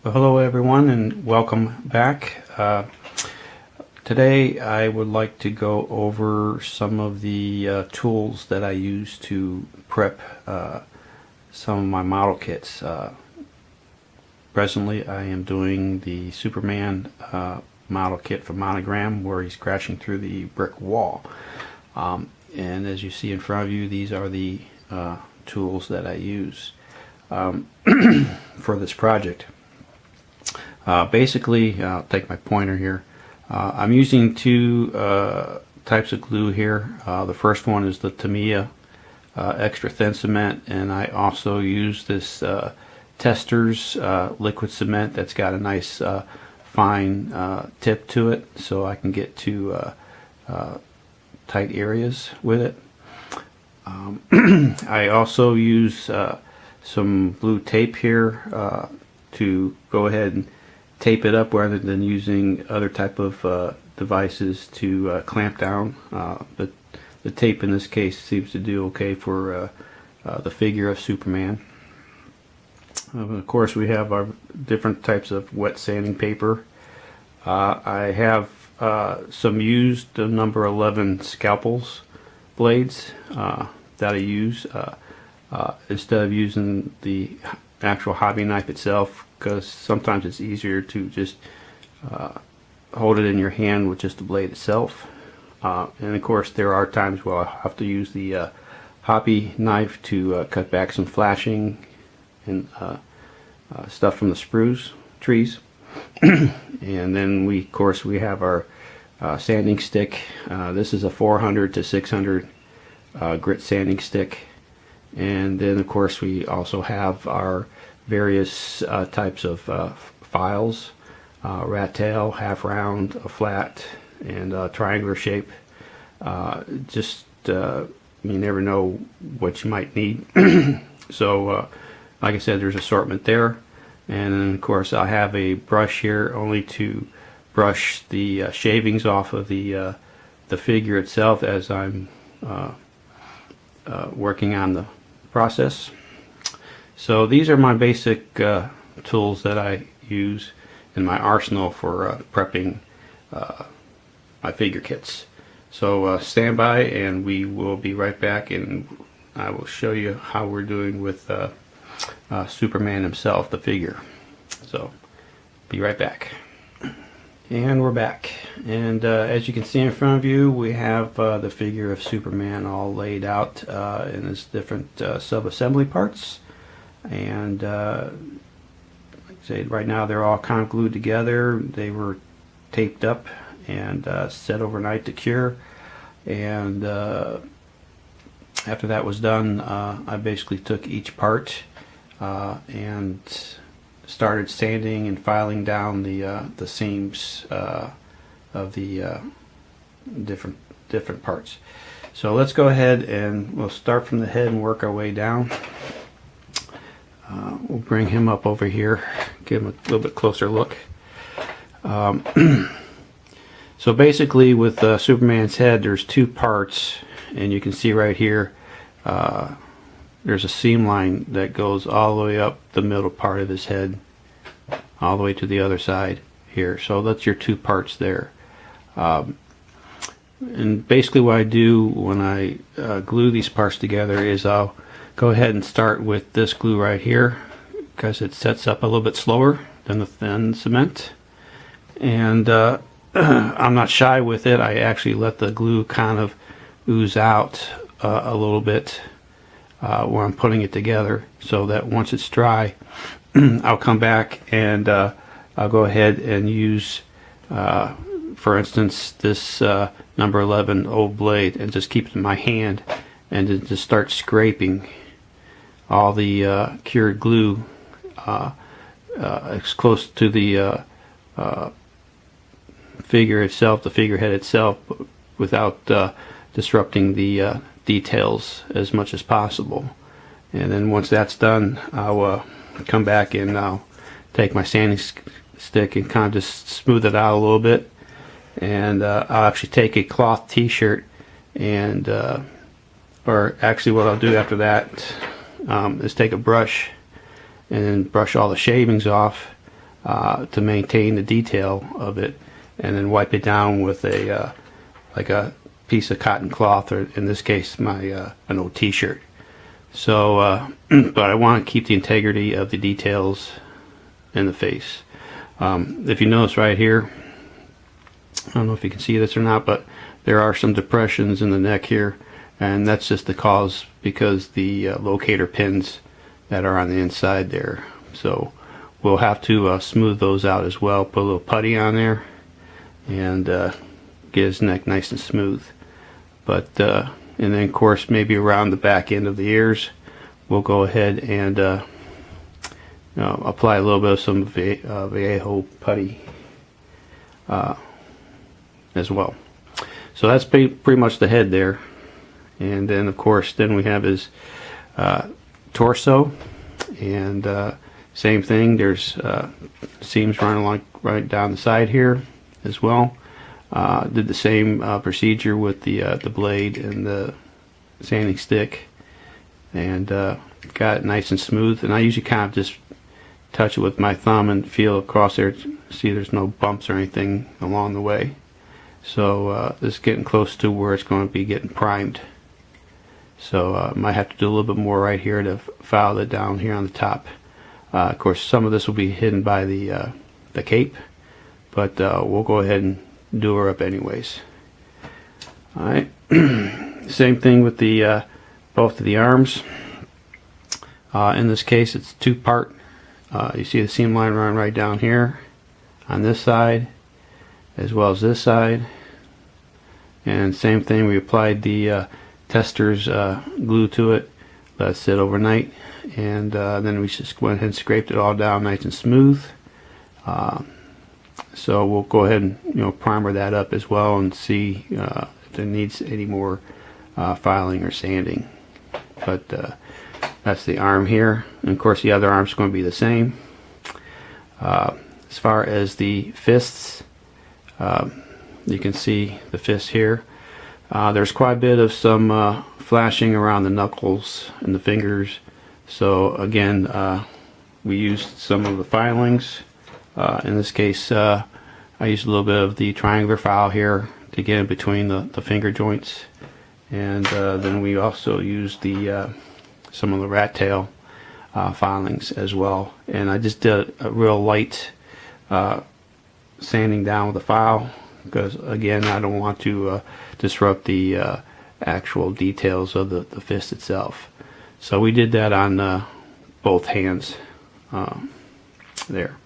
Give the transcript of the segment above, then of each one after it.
Well, hello everyone and welcome back. Today I would like to go over some of the tools that I use to prep some of my model kits. Presently I am doing the Superman model kit for Monogram, where he's crashing through the brick wall. And as you see in front of you, these are the tools that I use for this project. Basically, I'll take my pointer here. I'm using two types of glue here. The first one is the Tamiya extra thin cement, and I also use this Testors liquid cement that's got a nice fine tip to it, so I can get to tight areas with it. I also use some blue tape here to go ahead and tape it up rather than using other type of devices to clamp down. But the tape in this case seems to do okay for the figure of Superman. Of course, we have our different types of wet sanding paper. I have some used number 11 scalpels blades that I use instead of using the actual hobby knife itself, because sometimes it's easier to just hold it in your hand with just the blade itself. And of course there are times where I have to use the hobby knife to cut back some flashing and stuff from the spruce trees. And then we have our sanding stick. This is a 400 to 600 grit sanding stick. And then of course we also have our various types of files, rat tail, half round, a flat, and triangular shape. You never know what you might need. So like I said, there's assortment there. And then of course I have a brush here only to brush the shavings off of the figure itself as I'm working on the process. So these are my basic tools that I use in my arsenal for prepping my figure kits. So stand by and we will be right back, and I will show you how we're doing with Superman himself, the figure. So be right back. And we're back, and as you can see in front of you, we have the figure of Superman all laid out in its different sub-assembly parts. And like I say, right now they're all kind of glued together. They were taped up and set overnight to cure. And after that was done, I basically took each part and started sanding and filing down the seams of the different parts. So let's go ahead and we'll start from the head and work our way down. We'll bring him up over here, give him a little bit closer look. So basically with Superman's head, there's two parts, and you can see right here there's a seam line that goes all the way up the middle part of his head all the way to the other side here. So that's your two parts there. And basically what I do when I glue these parts together is I'll go ahead and start with this glue right here, because it sets up a little bit slower than the thin cement. And I'm not shy with it. I actually let the glue kind of ooze out a little bit where I'm putting it together, so that once it's dry I'll come back and I'll go ahead and use for instance this number 11 old blade, and just keep it in my hand and then just start scraping all the cured glue as close to the figure itself, the figurehead itself, without disrupting the details as much as possible. And then once that's done, I'll come back and I'll take my sanding stick and kind of just smooth it out a little bit. And I'll actually take a cloth t-shirt and or actually what I'll do after that is take a brush and then brush all the shavings off to maintain the detail of it, and then wipe it down with a like a piece of cotton cloth, or in this case my an old t-shirt. So but I want to keep the integrity of the details in the face. If you notice right here, I don't know if you can see this or not, but there are some depressions in the neck here, and that's just the cause because the locator pins that are on the inside there. So we'll have to smooth those out as well. Put a little putty on there and get his neck nice and smooth. But and then of course maybe around the back end of the ears, we'll go ahead and apply a little bit of some Vallejo putty as well. So that's pretty much the head there. And then of course then we have his torso, and same thing, there's seams running along right down the side here as well. Did the same procedure with the blade and the sanding stick, and got it nice and smooth. And I usually kind of just touch it with my thumb and feel across there to see there's no bumps or anything along the way. So this is getting close to where it's going to be getting primed. So might have to do a little bit more right here to file it down here on the top. Of course, some of this will be hidden by the cape, but we'll go ahead and do her up anyways. All right. Same thing with the both of the arms. In this case, it's two-part. You see the seam line running right down here on this side, as well as this side. And same thing, we applied the tester's glue to it, let it sit overnight, and then we just went ahead and scraped it all down nice and smooth. So we'll go ahead and primer that up as well and see if there needs any more filing or sanding. But that's the arm here, and of course the other arm's going to be the same. As far as the fists, you can see the fist here. There's quite a bit of some flashing around the knuckles and the fingers. So again, we used some of the filings. In this case, I used a little bit of the triangular file here to get in between the finger joints, and then we also used the some of the rat tail filings as well. And I just did a real light sanding down with the file, because again I don't want to disrupt the actual details of the fist itself. So we did that on both hands there.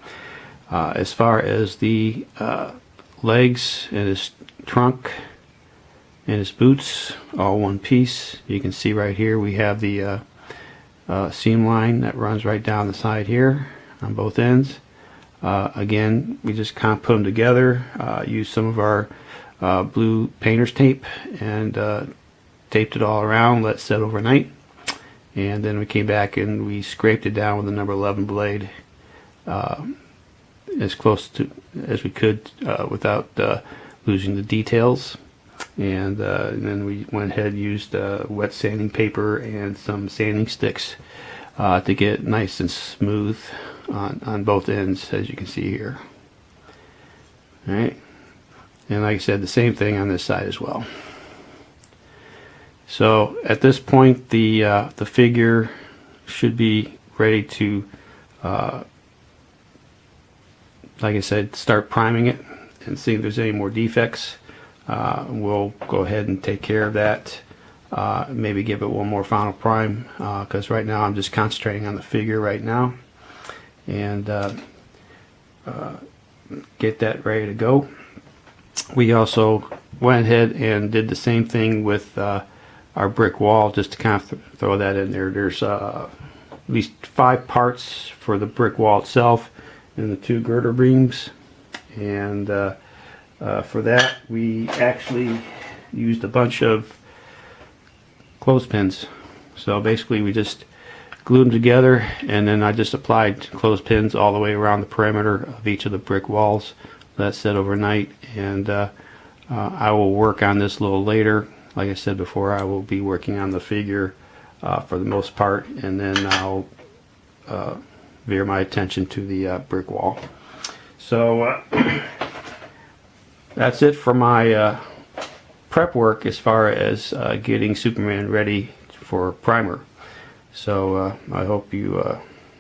As far as the legs and his trunk and his boots, all one piece. You can see right here we have the seam line that runs right down the side here on both ends. Again, we just kind of put them together, use some of our blue painter's tape, and taped it all around, let it set overnight, and then we came back and we scraped it down with the number 11 blade as close to as we could without losing the details. And then we went ahead and used wet sanding paper and some sanding sticks to get nice and smooth on both ends, as you can see here. All right, and like I said, the same thing on this side as well. So at this point, the figure should be ready to, like I said, start priming it and see if there's any more defects. We'll go ahead and take care of that. Maybe give it one more final prime, because right now I'm just concentrating on the figure right now, and get that ready to go. We also went ahead and did the same thing with our brick wall, just to kind of throw that in there. There's at least 5 parts for the brick wall itself and the 2 girder beams, and for that we actually used a bunch of clothespins. So basically we just glued them together, and then I just applied clothespins all the way around the perimeter of each of the brick walls. That set overnight, and I will work on this a little later. Like I said before, I will be working on the figure for the most part, and then I'll veer my attention to the brick wall. So that's it for my prep work as far as getting Superman ready for primer. So I hope you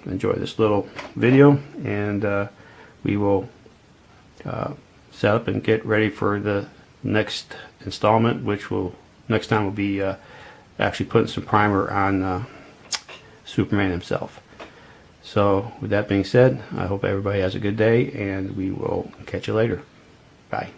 enjoy this little video, and we will set up and get ready for the next installment, which will next time will be actually putting some primer on Superman himself. So with that being said, I hope everybody has a good day, and we will catch you later. Bye.